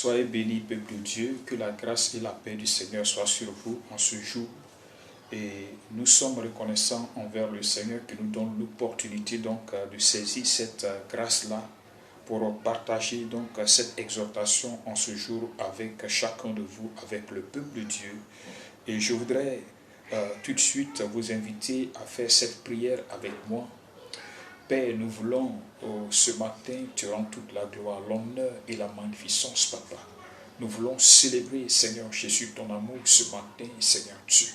Soyez bénis, peuple de Dieu, que la grâce et la paix du Seigneur soient sur vous en ce jour. Et nous sommes reconnaissants envers le Seigneur qui nous donne l'opportunité donc de saisir cette grâce-là pour partager donc cette exhortation en ce jour avec chacun de vous, avec le peuple de Dieu. Et je voudrais tout de suite vous inviter à faire cette prière avec moi. Père, nous voulons ce matin te rendre toute la gloire, l'honneur et la magnificence, Papa. Nous voulons célébrer, Seigneur Jésus, ton amour ce matin, Seigneur Dieu.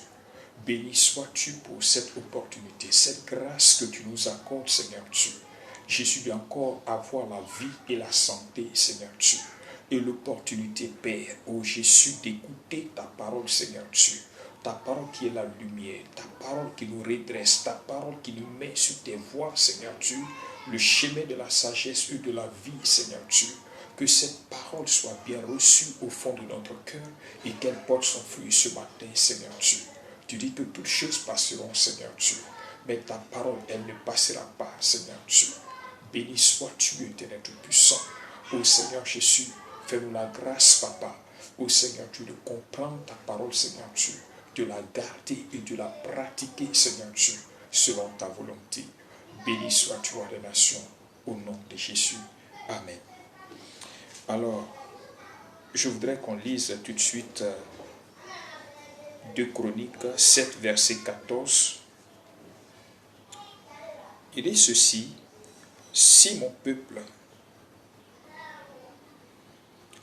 Béni sois-tu pour cette opportunité, cette grâce que tu nous accordes, Seigneur Dieu. Jésus doit encore avoir la vie et la santé, Seigneur Dieu. Et l'opportunité, Père, ô Jésus, d'écouter ta parole, Seigneur Dieu. Ta parole qui est la lumière, ta parole qui nous redresse, ta parole qui nous met sur tes voies, Seigneur Dieu, le chemin de la sagesse et de la vie, Seigneur Dieu. Que cette parole soit bien reçue au fond de notre cœur et qu'elle porte son fruit ce matin, Seigneur Dieu. Tu dis que toutes choses passeront, Seigneur Dieu, mais ta parole, elle ne passera pas, Seigneur Dieu. Béni sois-tu, Éternel Tout-Puissant. Ô Seigneur Jésus, fais-nous la grâce, Papa. Ô Seigneur Dieu, de comprendre ta parole, Seigneur Dieu, de la garder et de la pratiquer, Seigneur Dieu, selon ta volonté. Béni sois-tu à la nation, au nom de Jésus. Amen. Alors, je voudrais qu'on lise tout de suite 2 Chroniques 7, verset 14. Il dit ceci: si mon peuple,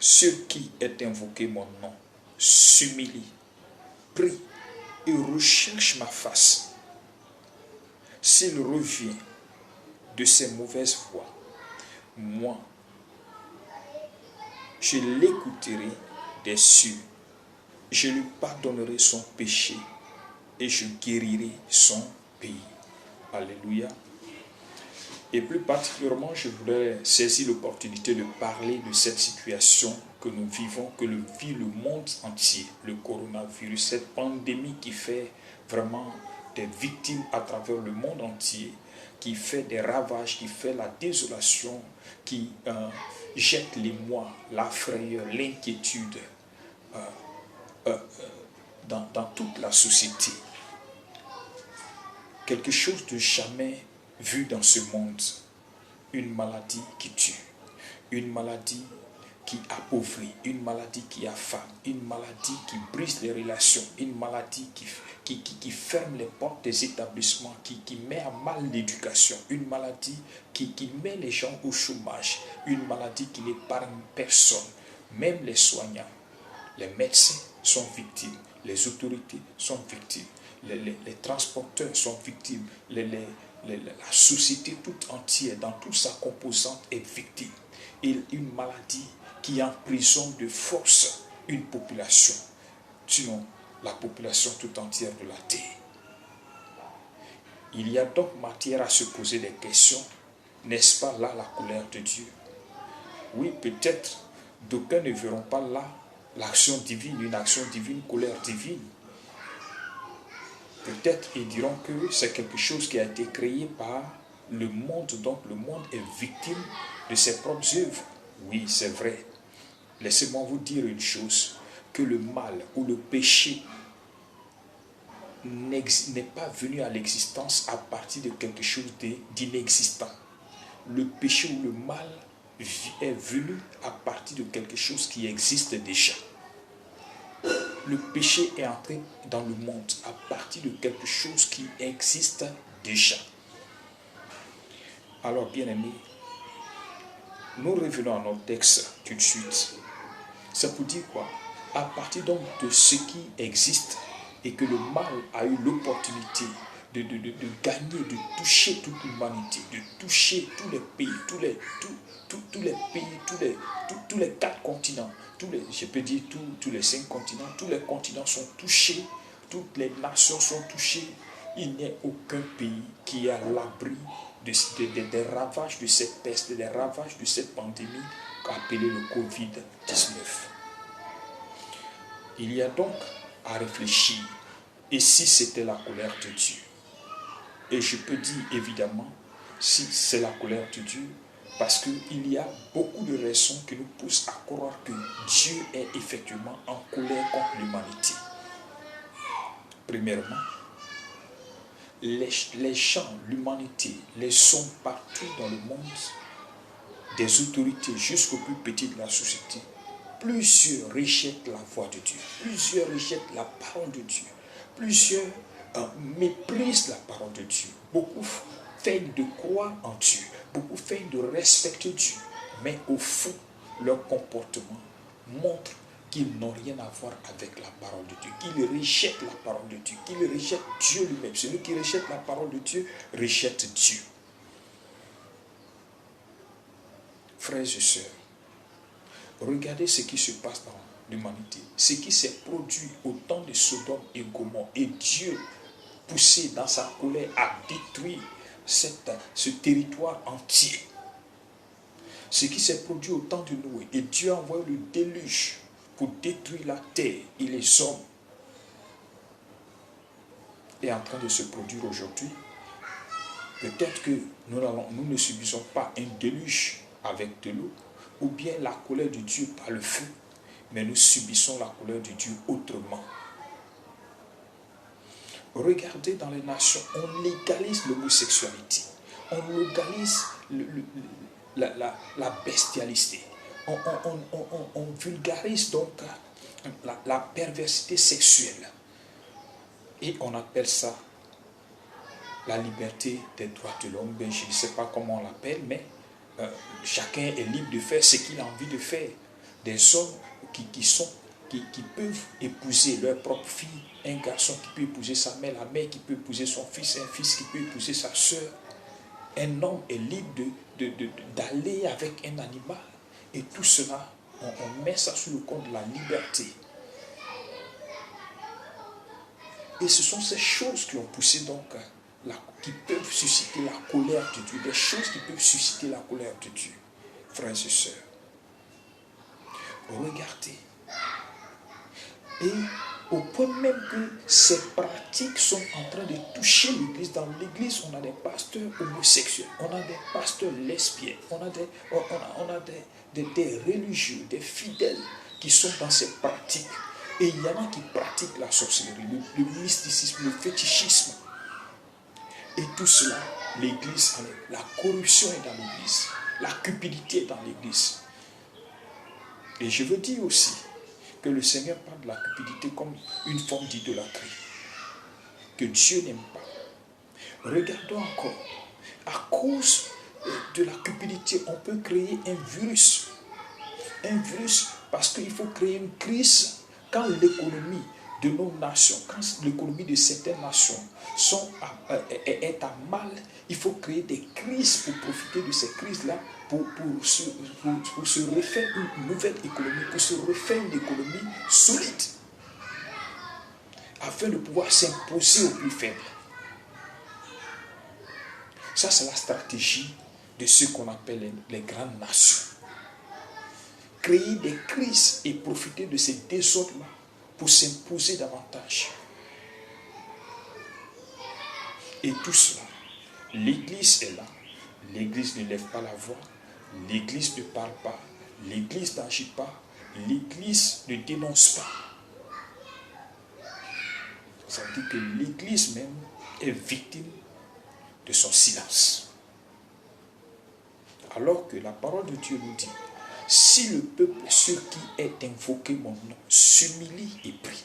sur qui est invoqué mon nom, s'humilie, prie et recherche ma face, s'il revient de ses mauvaises voies, moi, je l'écouterai des cieux, je lui pardonnerai son péché et je guérirai son pays. Alléluia. Et plus particulièrement, je voudrais saisir l'opportunité de parler de cette situation que nous vivons, que vit le monde entier, le coronavirus, cette pandémie qui fait vraiment des victimes à travers le monde entier, qui fait des ravages, qui fait la désolation, qui jette l'émoi, la frayeur, l'inquiétude dans toute la société. Quelque chose de jamais vu dans ce monde. Une maladie qui tue, une maladie qui appauvrit, une maladie qui affame, une maladie qui brise les relations, une maladie qui ferme les portes des établissements, qui met à mal l'éducation, une maladie qui met les gens au chômage, une maladie qui n'épargne personne, même les soignants. Les médecins sont victimes, les autorités sont victimes, les transporteurs sont victimes, la société toute entière, dans toute sa composante, est victime. Et une maladie qui emprisonne de force une population, sinon la population tout entière de la terre. Il y a donc matière à se poser des questions. N'est-ce pas là la colère de Dieu? Oui, peut-être d'aucuns ne verront pas là l'action divine, une action divine, colère divine. Peut-être ils diront que c'est quelque chose qui a été créé par le monde, donc le monde est victime de ses propres œuvres. Oui, c'est vrai. Laissez-moi vous dire une chose, que le mal ou le péché n'est pas venu à l'existence à partir de quelque chose d'inexistant. Le péché ou le mal est venu à partir de quelque chose qui existe déjà. Le péché est entré dans le monde à partir de quelque chose qui existe déjà. Alors, bien-aimés, nous revenons à notre texte tout de suite. Ça pour dire quoi? À partir donc de ce qui existe et que le mal a eu l'opportunité de gagner, de toucher toute l'humanité, de toucher tous les pays, tous les 4 continents, je peux dire tous les 5 continents, tous les continents sont touchés, toutes les nations sont touchées. Il n'y a aucun pays qui est à l'abri des ravages de cette peste, des ravages de cette pandémie appelée le Covid-19. Il y a donc à réfléchir. Et si c'était la colère de Dieu? Et je peux dire évidemment, si c'est la colère de Dieu, Parce qu'il y a beaucoup de raisons qui nous poussent à croire que Dieu est effectivement en colère contre l'humanité. Premièrement, les gens, l'humanité, les hommes partout dans le monde, des autorités jusqu'au plus petit de la société, plusieurs rejettent la voix de Dieu, plusieurs rejettent la parole de Dieu, plusieurs méprisent la parole de Dieu. Beaucoup feignent de croire en Dieu, beaucoup feignent de respecter Dieu, mais au fond, leur comportement montre qu'ils n'ont rien à voir avec la parole de Dieu, qu'ils rejettent la parole de Dieu, qu'ils rejettent Dieu lui-même. Celui qui rejette la parole de Dieu rejette Dieu. Frères et sœurs, regardez ce qui se passe dans l'humanité, ce qui s'est produit au temps de Sodome et Gomorrhe, et Dieu, poussé dans sa colère, a détruit ce territoire entier. Ce qui s'est produit au temps de Noé, et Dieu a envoyé le déluge pour détruire la terre et les hommes, est en train de se produire aujourd'hui. Peut-être que nous ne subissons pas un déluge avec de l'eau, ou bien la colère de Dieu par le feu, mais nous subissons la colère de Dieu autrement. Regardez dans les nations, on légalise l'homosexualité, on légalise la bestialité, on vulgarise donc la perversité sexuelle, et on appelle ça la liberté des droits de l'homme. Je ne sais pas comment on l'appelle, mais chacun est libre de faire ce qu'il a envie de faire. Des hommes qui peuvent épouser leur propre fille, un garçon qui peut épouser sa mère, la mère qui peut épouser son fils, un fils qui peut épouser sa soeur. Un homme est libre d'aller avec un animal. Et tout cela, on met ça sous le compte de la liberté. Et ce sont ces choses qui ont poussé donc, qui peuvent susciter la colère de Dieu, des choses qui peuvent susciter la colère de Dieu. Frères et sœurs, regardez. Et au point même que ces pratiques sont en train de toucher l'Église. Dans l'Église, on a des pasteurs homosexuels, on a des pasteurs lesbiens, on a des religieux, des fidèles qui sont dans ces pratiques. Et il y en a qui pratiquent la sorcellerie, le mysticisme, le fétichisme. Et tout cela, l'Église, la corruption est dans l'Église, la cupidité est dans l'Église. Et je veux dire aussi que le Seigneur parle de la cupidité comme une forme d'idolâtrie, que Dieu n'aime pas. Regardons encore, à cause de la cupidité, on peut créer un virus. Un virus parce qu'il faut créer une crise quand l'économie de nos nations, quand l'économie de certaines nations est à mal. Il faut créer des crises pour profiter de ces crises-là, pour se refaire une nouvelle économie, pour se refaire une économie solide, afin de pouvoir s'imposer aux plus faibles. Ça, c'est la stratégie de ce qu'on appelle les grandes nations. Créer des crises et profiter de ces désordres-là pour s'imposer davantage. Et tout cela, l'Église est là. L'Église ne lève pas la voix. L'Église ne parle pas. L'Église n'agit pas. L'Église ne dénonce pas. Ça veut dire que l'Église même est victime de son silence. Alors que la parole de Dieu nous dit, si le peuple sur qui est invoqué mon nom s'humilie et prie,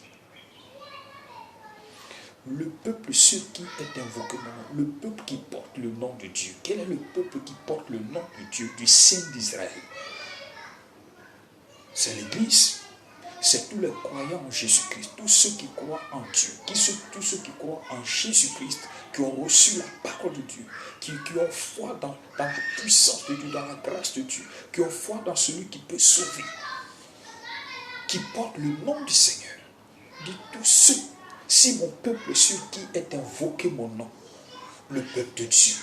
le peuple sur qui est invoqué mon nom, le peuple qui porte le nom de Dieu. Quel est le peuple qui porte le nom de Dieu, du Saint d'Israël? C'est l'Église. C'est tous les croyants en Jésus-Christ, tous ceux qui croient en Dieu, tous ceux qui croient en Jésus-Christ, qui ont reçu la parole de Dieu, qui ont foi dans la puissance de Dieu, dans la grâce de Dieu, qui ont foi dans celui qui peut sauver, qui portent le nom du Seigneur. Dit tous ceux, si mon peuple sur qui est invoqué mon nom, le peuple de Dieu,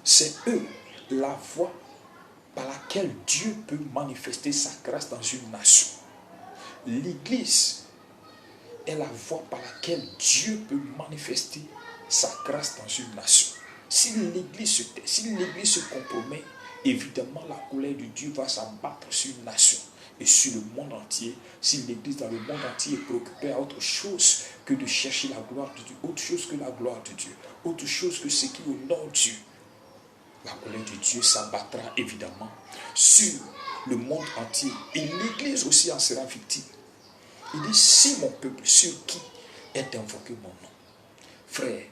c'est eux la voie par laquelle Dieu peut manifester sa grâce dans une nation. L'Église est la voie par laquelle Dieu peut manifester sa grâce dans une nation. Si l'Église se tait, si l'Église se compromet, évidemment la colère de Dieu va s'abattre sur une nation et sur le monde entier. Si l'Église dans le monde entier est préoccupée à autre chose que de chercher la gloire de Dieu, autre chose que la gloire de Dieu, autre chose que ce qui honore Dieu, la colère de Dieu s'abattra évidemment sur le monde entier. Et l'Église aussi en sera victime. Il dit, si mon peuple, sur qui est invoqué mon nom. Frère,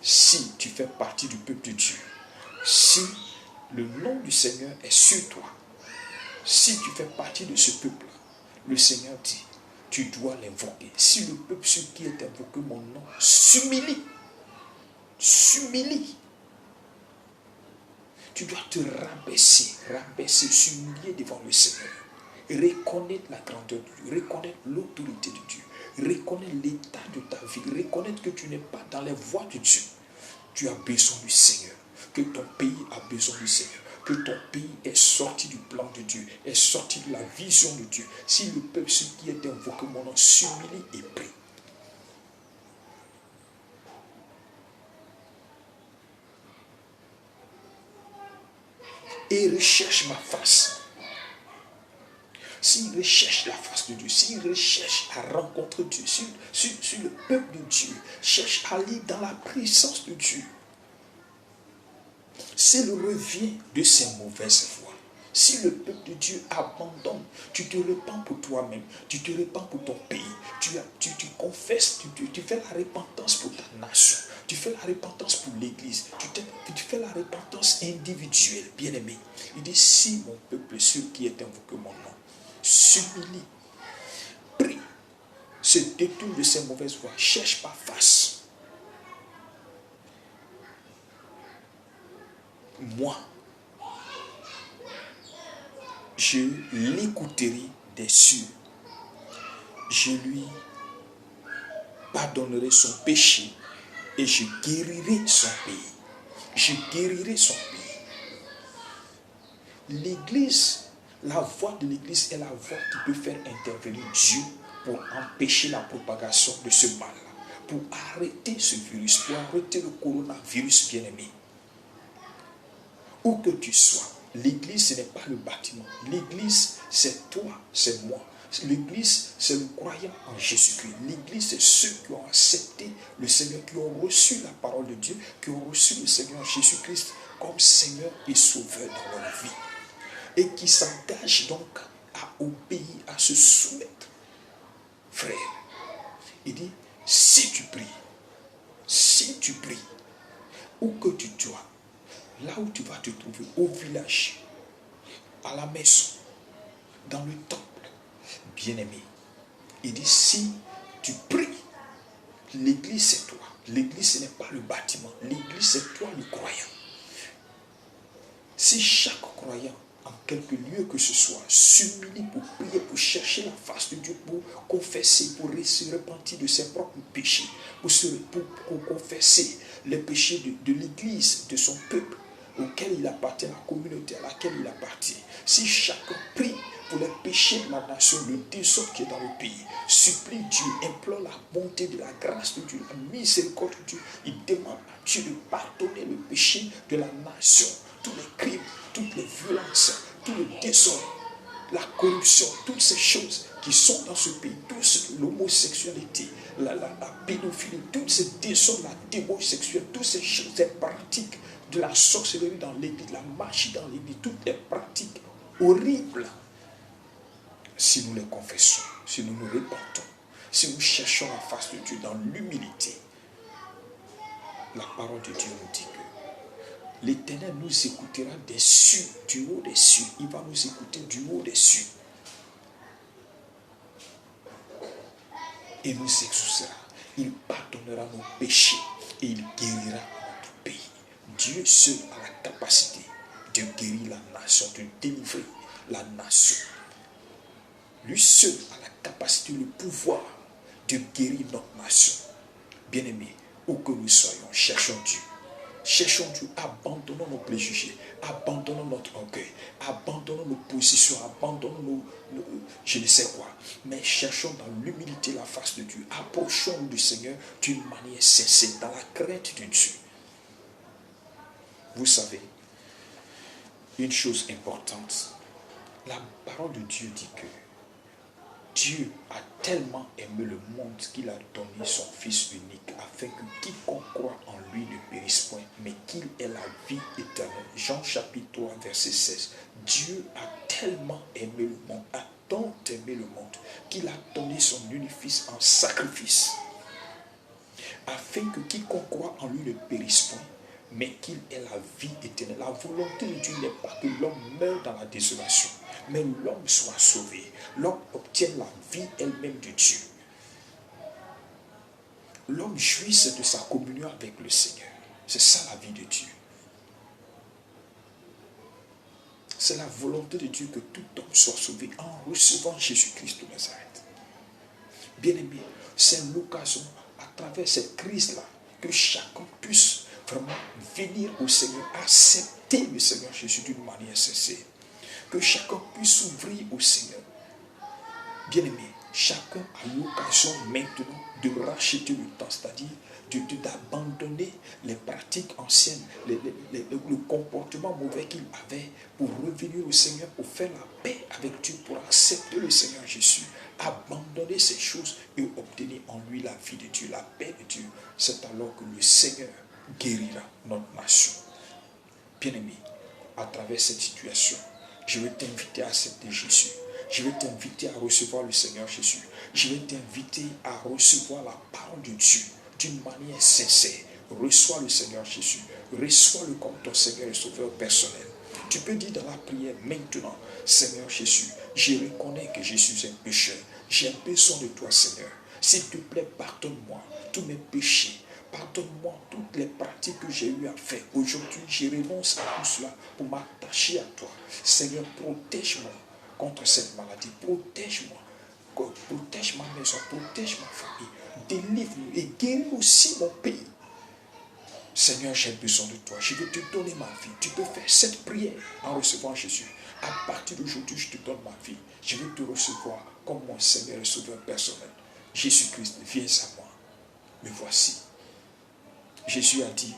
si tu fais partie du peuple de Dieu, si le nom du Seigneur est sur toi, si tu fais partie de ce peuple, le Seigneur dit, tu dois l'invoquer. Si le peuple sur qui est invoqué mon nom s'humilie, tu dois te rabaisser, s'humilier devant le Seigneur. Reconnaître la grandeur de Dieu, reconnaître l'autorité de Dieu, reconnaître l'état de ta vie, reconnaître que tu n'es pas dans les voies de Dieu. Tu as besoin du Seigneur, que ton pays a besoin du Seigneur, que ton pays est sorti du plan de Dieu, est sorti de la vision de Dieu. Si le peuple qui est invoqué mon nom s'humilie et prie. Et recherche ma face. S'il recherche la face de Dieu, s'il recherche à rencontrer Dieu, si le peuple de Dieu cherche à aller dans la présence de Dieu, c'est le revient de ses mauvaises voies. Si le peuple de Dieu abandonne, tu te repens pour toi-même, tu te repens pour ton pays, tu confesses, tu fais la repentance pour ta nation, tu fais la repentance pour l'Église, tu fais la repentance individuelle, bien-aimé. Il dit, si mon peuple sur qui est invoqué mon nom s'humilie, prie, se détourne de ses mauvaises voies, cherche pas face. Moi, je l'écouterai des cieux. Je lui pardonnerai son péché et je guérirai son pays. Je guérirai son pays. L'Église, la voix de l'Église est la voix qui peut faire intervenir Dieu pour empêcher la propagation de ce mal-là, pour arrêter ce virus, pour arrêter le coronavirus, bien-aimé. Où que tu sois, l'Église, ce n'est pas le bâtiment. L'Église, c'est toi, c'est moi. L'Église, c'est le croyant en Jésus-Christ. L'Église, c'est ceux qui ont accepté le Seigneur, qui ont reçu la parole de Dieu, qui ont reçu le Seigneur Jésus-Christ comme Seigneur et Sauveur dans leur vie. Et qui s'engagent donc à obéir, à se soumettre. Frère, il dit, si tu pries, où que tu sois, là où tu vas te trouver, au village, à la maison, dans le temple, bien-aimé, il dit, si tu pries, l'Église c'est toi. L'Église ce n'est pas le bâtiment. L'Église c'est toi le croyant. Si chaque croyant, en quelque lieu que ce soit, s'humilie pour prier, pour chercher la face de Dieu, pour confesser, pour se repentir de ses propres péchés, pour confesser les péchés de l'Église, de son peuple, auquel il appartient, la communauté à laquelle il appartient. Si chacun prie pour les péchés de la nation, le désordre qui est dans le pays, supplie Dieu, implore la bonté de la grâce de Dieu, la miséricorde de Dieu, il demande à Dieu de pardonner le péché de la nation, tous les crimes, toutes les violences, tout le désordre, la corruption, toutes ces choses qui sont dans ce pays, l'homosexualité, la pédophilie, toutes ces désordres, la débauche sexuelle, toutes ces choses, ces pratiques de la sorcellerie dans l'église, la magie dans l'église, toutes les pratiques horribles. Si nous les confessons, si nous nous répentons, si nous cherchons la face de Dieu dans l'humilité, la parole de Dieu nous dit que l'Éternel nous écoutera des cieux, du haut des cieux. Il va nous écouter du haut des cieux. Et nous exaucera. Il pardonnera nos péchés et il guérira notre pays. Dieu seul a la capacité de guérir la nation, de délivrer la nation. Lui seul a la capacité, le pouvoir de guérir notre nation. Bien-aimés, où que nous soyons, cherchons Dieu. Cherchons Dieu, abandonnons nos préjugés, abandonnons notre orgueil, abandonnons nos positions, abandonnons je ne sais quoi. Mais cherchons dans l'humilité la face de Dieu. Approchons du Seigneur d'une manière sincère, dans la crainte de Dieu. Vous savez, une chose importante, la parole de Dieu dit que Dieu a tellement aimé le monde qu'il a donné son Fils unique afin que quiconque croit en lui ne périsse point, mais qu'il ait la vie éternelle. Jean chapitre 3, verset 16. Dieu a tellement aimé le monde, a tant aimé le monde, qu'il a donné son unique Fils en sacrifice, afin que quiconque croit en lui ne périsse point, mais qu'il ait la vie éternelle. La volonté de Dieu n'est pas que l'homme meure dans la désolation, mais l'homme soit sauvé. L'homme obtienne la vie elle-même de Dieu. L'homme jouisse de sa communion avec le Seigneur. C'est ça la vie de Dieu. C'est la volonté de Dieu que tout homme soit sauvé en recevant Jésus-Christ de Nazareth. Bien-aimé, c'est l'occasion, à travers cette crise-là, que chacun puisse vraiment venir au Seigneur, accepter le Seigneur Jésus d'une manière sincère. Que chacun puisse s'ouvrir au Seigneur. Bien-aimé, chacun a l'occasion maintenant de racheter le temps, c'est-à-dire d'abandonner les pratiques anciennes, le comportement mauvais qu'il avait pour revenir au Seigneur, pour faire la paix avec Dieu, pour accepter le Seigneur Jésus, abandonner ces choses et obtenir en lui la vie de Dieu, la paix de Dieu. C'est alors que le Seigneur guérira notre nation. Bien-aimé, à travers cette situation, je vais t'inviter à accepter Jésus. Je vais t'inviter à recevoir le Seigneur Jésus. Je vais t'inviter à recevoir la parole de Dieu d'une manière sincère. Reçois le Seigneur Jésus. Reçois-le comme ton Seigneur et Sauveur personnel. Tu peux dire dans la prière maintenant, Seigneur Jésus, je reconnais que je suis un pécheur. J'ai besoin de toi, Seigneur. S'il te plaît, pardonne-moi tous mes péchés. Pardonne-moi toutes les pratiques que j'ai eu à faire. Aujourd'hui, je renonce à tout cela pour m'attacher à toi. Seigneur, protège-moi contre cette maladie. Protège-moi. Protège ma maison. Protège ma famille. Délivre-nous et guéris aussi mon pays. Seigneur, j'ai besoin de toi. Je vais te donner ma vie. Tu peux faire cette prière en recevant Jésus. À partir d'aujourd'hui, je te donne ma vie. Je vais te recevoir comme mon Seigneur et Sauveur personnel. Jésus-Christ, viens à moi. Me voici. Jésus a dit,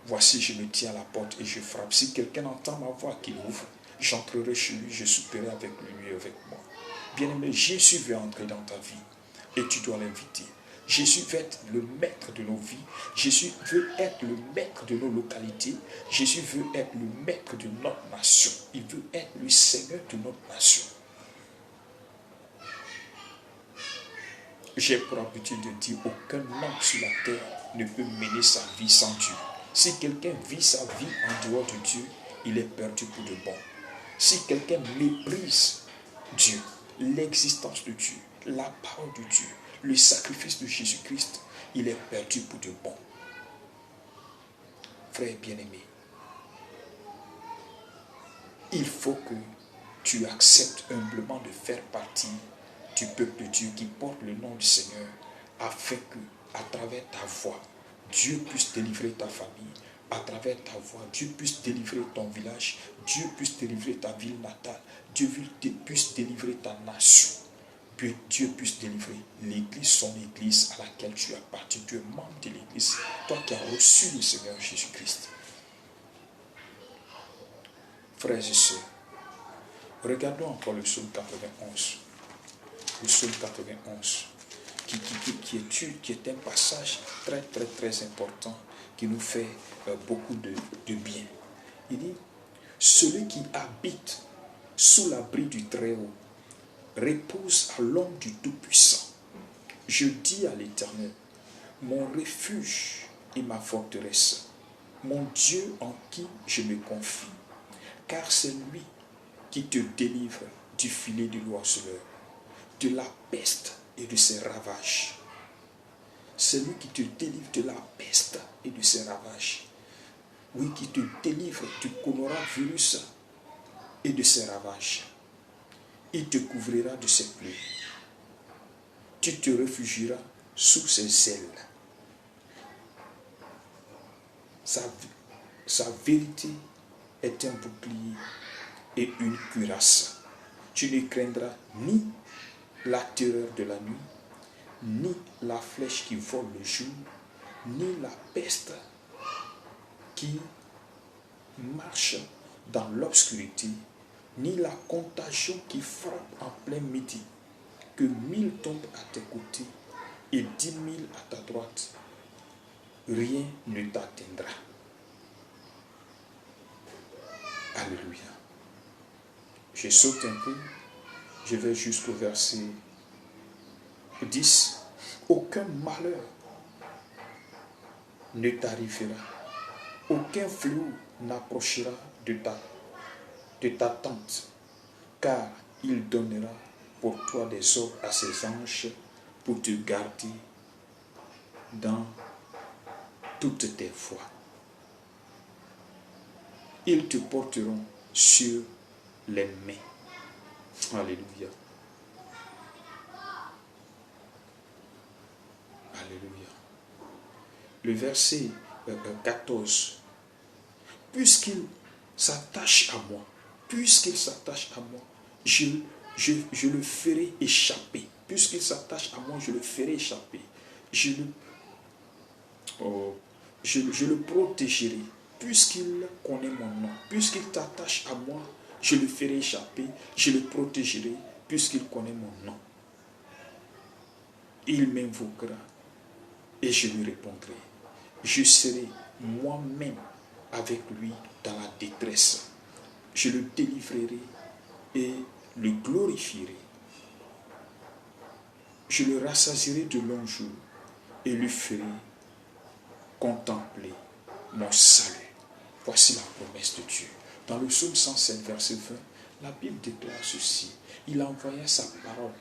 voici, je me tiens à la porte et je frappe. Si quelqu'un entend ma voix, qu'il ouvre, j'entrerai chez lui, je souperai avec lui et avec moi. Bien-aimé, Jésus veut entrer dans ta vie et tu dois l'inviter. Jésus veut être le maître de nos vies. Jésus veut être le maître de nos localités. Jésus veut être le maître de notre nation. Il veut être le Seigneur de notre nation. J'ai pour habitude de dire, aucun homme sur la terre ne peut mener sa vie sans Dieu. Si quelqu'un vit sa vie en dehors de Dieu, il est perdu pour de bon. Si quelqu'un méprise Dieu, l'existence de Dieu, la parole de Dieu, le sacrifice de Jésus-Christ, il est perdu pour de bon. Frère bien-aimé, il faut que tu acceptes humblement de faire partie du peuple de Dieu qui porte le nom du Seigneur, afin que, à travers ta voix, Dieu puisse délivrer ta famille. À travers ta voix, Dieu puisse délivrer ton village. Dieu puisse délivrer ta ville natale. Dieu puisse délivrer ta nation. Dieu puisse délivrer l'église, son église à laquelle tu appartiens. Tu es membre de l'église. Toi qui as reçu le Seigneur Jésus-Christ. Frères et sœurs, regardons encore le psaume 91. Le psaume 91, qui est un passage très, très, très important, qui nous fait beaucoup de bien. Il dit, celui qui habite sous l'abri du Très-Haut repose à l'ombre du Tout-Puissant. Je dis à l'Éternel, mon refuge et ma forteresse, mon Dieu en qui je me confie, car c'est lui qui te délivre du filet de l'oiseleur, de la peste et de ses ravages. C'est lui qui te délivre de la peste et de ses ravages. Oui, qui te délivre du coronavirus et de ses ravages. Il te couvrira de ses pluies. Tu te réfugieras sous ses ailes. Sa vérité est un bouclier et une cuirasse. Tu ne craindras ni la terreur de la nuit, ni la flèche qui vole le jour, ni la peste qui marche dans l'obscurité, ni la contagion qui frappe en plein midi, que 1000 tombent à tes côtés et 10 000 à ta droite, rien ne t'atteindra. Alléluia. Je saute un peu, je vais jusqu'au verset 10. Aucun malheur ne t'arrivera, aucun fléau n'approchera de ta tente, car il donnera pour toi des ordres à ses anges pour te garder dans toutes tes voies. Ils te porteront sur les mains. Alléluia. Alléluia. Le verset 14. Puisqu'il s'attache à moi, je le ferai échapper. Puisqu'il s'attache à moi, je le ferai échapper. Je le protégerai. Puisqu'il connaît mon nom, puisqu'il t'attache à moi, je le ferai échapper, je le protégerai, puisqu'il connaît mon nom. Il m'invoquera et je lui répondrai. Je serai moi-même avec lui dans la détresse. Je le délivrerai et le glorifierai. Je le rassasierai de longs jours et lui ferai contempler mon salut. Voici la promesse de Dieu. Dans le psaume 107, verset 20, la Bible déclare ceci. Il envoya sa parole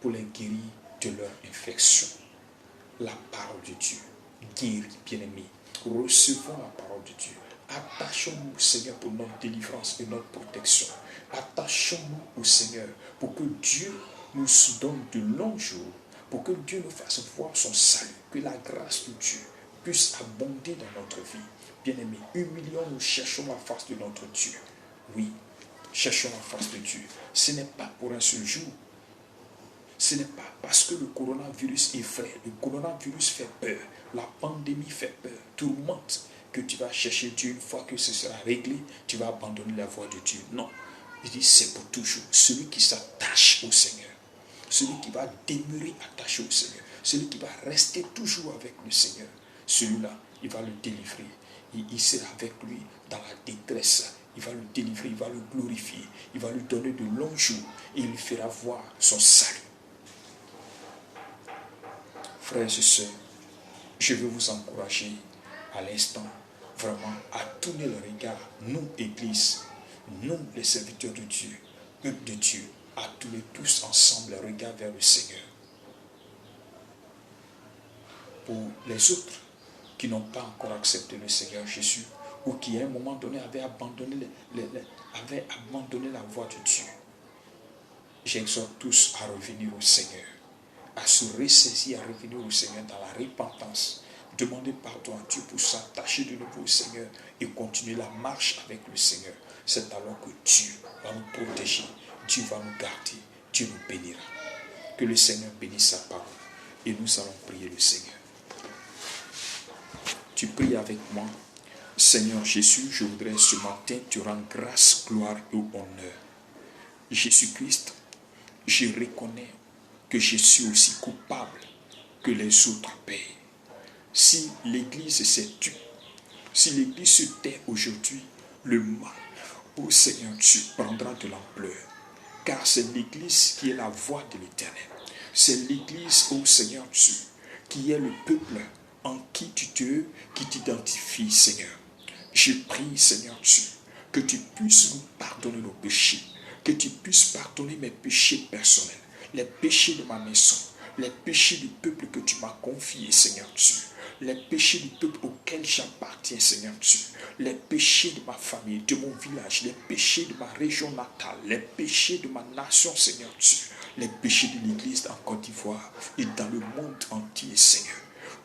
pour les guérir de leur infection. La parole de Dieu guérit, bien-aimés. Recevons la parole de Dieu. Attachons-nous au Seigneur pour notre délivrance et notre protection. Attachons-nous au Seigneur pour que Dieu nous donne de longs jours, pour que Dieu nous fasse voir son salut, que la grâce de Dieu puisse abonder dans notre vie. Bien-aimés, humilions-nous, cherchons la face de notre Dieu. Oui, cherchons la face de Dieu. Ce n'est pas pour un seul jour. Ce n'est pas parce que le coronavirus effraie, le coronavirus fait peur, la pandémie fait peur, tourmente, que tu vas chercher Dieu. Une fois que ce sera réglé, tu vas abandonner la voie de Dieu. Non, il dit c'est pour toujours. Celui qui s'attache au Seigneur, celui qui va demeurer attaché au Seigneur, celui qui va rester toujours avec le Seigneur, celui-là, il va le délivrer. Il sera avec lui dans la détresse. Il va le délivrer, il va le glorifier, il va lui donner de longs jours et il lui fera voir son salut. Frères et sœurs, je veux vous encourager à l'instant vraiment à tourner le regard, nous, Église, nous, les serviteurs de Dieu, peuple de Dieu, à tourner tous ensemble le regard vers le Seigneur. Pour les autres qui n'ont pas encore accepté le Seigneur Jésus, ou qui à un moment donné avaient abandonné la voie de Dieu, j'exhorte tous à revenir au Seigneur, à se ressaisir, à revenir au Seigneur dans la repentance, demander pardon à Dieu pour s'attacher de nouveau au Seigneur et continuer la marche avec le Seigneur. C'est alors que Dieu va nous protéger, Dieu va nous garder, Dieu nous bénira. Que le Seigneur bénisse sa parole et nous allons prier le Seigneur. Tu pries avec moi. Seigneur Jésus, je voudrais ce matin te rendre grâce, gloire et honneur. Jésus-Christ, je reconnais que je suis aussi coupable que les autres pères. Si l'Église s'est tue, si l'Église se tait aujourd'hui, le mal, ô Seigneur, tu prendras de l'ampleur. Car c'est l'Église qui est la voix de l'Éternel. C'est l'Église, ô Seigneur Dieu, qui est le peuple en qui qui t'identifie, Seigneur. Je prie, Seigneur Dieu, que tu puisses nous pardonner nos péchés, que tu puisses pardonner mes péchés personnels, les péchés de ma maison, les péchés du peuple que tu m'as confié, Seigneur Dieu, les péchés du peuple auquel j'appartiens, Seigneur Dieu, les péchés de ma famille, de mon village, les péchés de ma région natale, les péchés de ma nation, Seigneur Dieu, les péchés de l'Église en Côte d'Ivoire et dans le monde entier, Seigneur.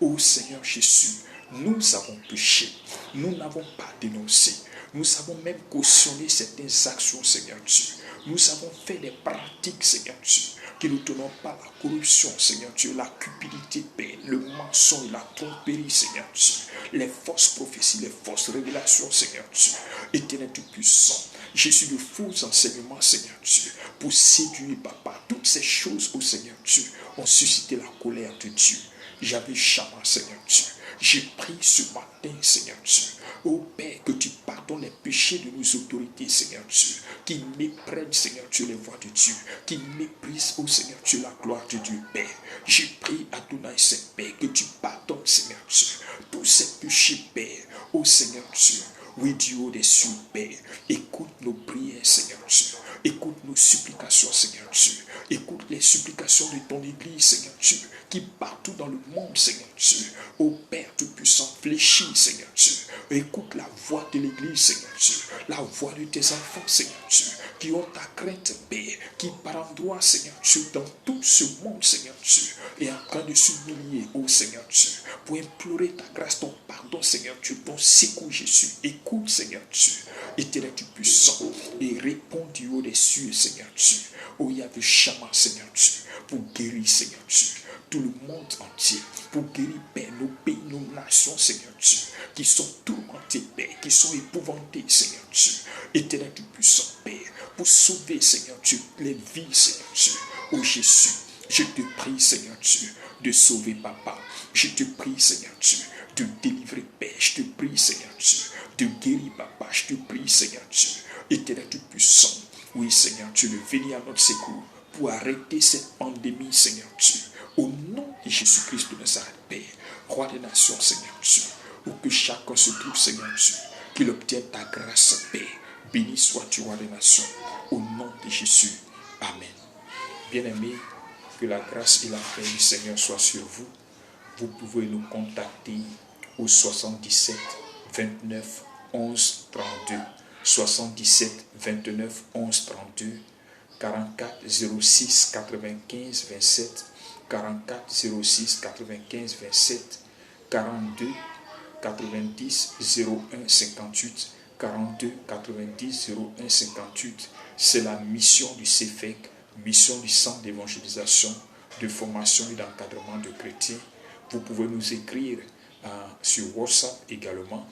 Ô Seigneur Jésus, nous avons péché, nous n'avons pas dénoncé, nous avons même cautionné certaines actions, Seigneur Dieu. Nous avons fait des pratiques, Seigneur Dieu, que nous ne tenons pas la corruption, Seigneur Dieu, la cupidité, Père, le mensonge, la tromperie, Seigneur Dieu, les fausses prophéties, les fausses révélations, Seigneur Dieu, éternel Tout-Puissant. Jésus, de faux enseignements, Seigneur Dieu, pour séduire, Papa, toutes ces choses, ô Seigneur Dieu, ont suscité la colère de Dieu. J'avais jamais, Seigneur Dieu. J'ai pris ce matin, Seigneur Dieu, ô Père, que tu pardonnes les péchés de nos autorités, Seigneur Dieu, qui méprennent, Seigneur Dieu, les voies de Dieu, qui méprisent, ô Seigneur Dieu, la gloire de Dieu, Père. J'ai pris, Adonai, Père, que tu pardonnes, Seigneur Dieu, tous ces péchés, Père, ô Seigneur Dieu. Oui, du haut des cieux, Père, écoute nos prières, Seigneur Dieu. Écoute nos supplications, Seigneur Dieu. Écoute les supplications de ton Église, Seigneur Dieu, qui partout dans le monde, Seigneur Dieu. Ô Père Tout-Puissant, fléchis, Seigneur Dieu. Écoute la voix de l'Église, Seigneur Dieu. La voix de tes enfants, Seigneur Dieu, qui ont ta crainte, Père, qui par endroits, Seigneur Dieu, dans tout ce monde, Seigneur Dieu, est en train de s'humilier, ô Seigneur Dieu, pour implorer ta grâce, ton pardon, Seigneur Dieu, ton secours, Jésus. Écoute, Seigneur Dieu, éternel Tout-Puissant, et réponds du haut des cieux, Seigneur Dieu. Oh, il y a du Shama, Seigneur Dieu, pour guérir, Seigneur Dieu, tout le monde entier, pour guérir, Père, nos pays, nos nations, Seigneur Dieu, qui sont tourmentés, Père, qui sont épouvantés, Seigneur Dieu, éternel Tout-Puissant, Père, pour sauver, Seigneur Dieu, les vies, Seigneur Dieu. Oh Jésus, je te prie, Seigneur Dieu, de sauver Papa. Je te prie, Seigneur Dieu, de délivrer, Père. Je te prie, Seigneur Dieu, de guérir, Papa. Je te prie, Seigneur Dieu, éternel Tout-Puissant. Oui, Seigneur Dieu, de venir à notre secours pour arrêter cette pandémie, Seigneur Dieu. Au nom de Jésus-Christ de Nazareth, Père, Roi des nations, Seigneur Dieu, où que chacun se trouve, Seigneur Dieu, qu'il obtienne ta grâce, Père. Béni sois-tu, Roi des nations, au nom de Jésus. Amen. Bien-aimés, que la grâce et la paix du Seigneur soient sur vous. Vous pouvez nous contacter au 77 29 11 32. 77 29 11 32. 44 06 95 27. 44 06 95 27. 42 90 01 58. 42 90 01 58. C'est la mission du CEFEC, mission du Centre d'évangélisation, de formation et d'encadrement de chrétiens. Vous pouvez nous écrire sur WhatsApp également,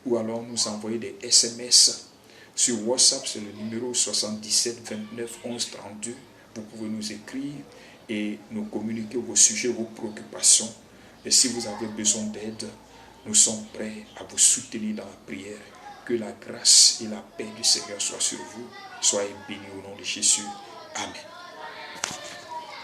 ou alors nous envoyer des SMS. Sur WhatsApp, c'est le numéro 77 29 11 32. Vous pouvez nous écrire et nous communiquer vos sujets, vos préoccupations. Et si vous avez besoin d'aide, nous sommes prêts à vous soutenir dans la prière. Que la grâce et la paix du Seigneur soient sur vous. Soyez bénis au nom de Jésus. Amen.